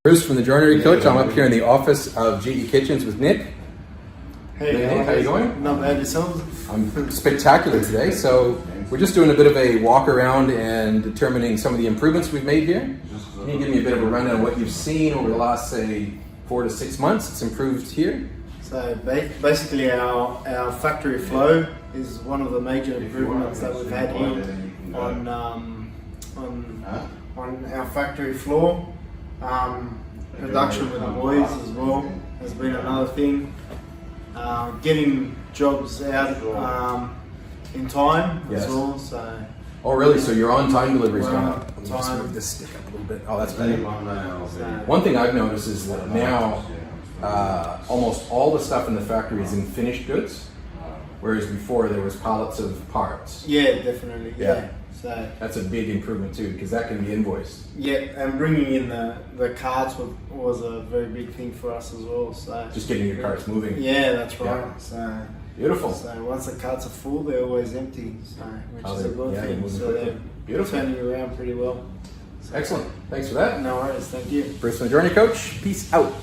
Bruce from the Joinery Coach. I'm up here in the office of GE Kitchens with Nick. Hey, Nick, how you going? Not bad yourself. I'm spectacular today. So we're just doing a bit of a walk around and determining some of the improvements we've made here. Can you give me a bit of a rundown of what you've seen over the last, say, 4 to 6 months? It's improved here. So basically our factory flow is one of the major improvements that we've had here on our factory floor. Production with the boys as well has been another thing. Getting jobs out in time as well. So. Oh really? So your on-time delivery's We're gone on up. Let me just time. move this stick up a little bit. Oh, that's better. So, One thing I've noticed is that now almost all the stuff in the factory is in finished goods, whereas before there was pallets of parts. yeah, definitely. Yeah. So. That's a big improvement too, because that can be invoiced. Yeah, and bringing in the carts was a very big thing for us as well. So Just getting your carts moving. yeah, that's right. Yeah. So Beautiful. So once the carts are full, they're always empty. So which Oh, is a they're- good yeah, they're thing. moving So quickly. they're Beautiful. turning around pretty well. Excellent. Thanks for that. No worries. Thank you. Bruce from the Joinery Coach. Peace out.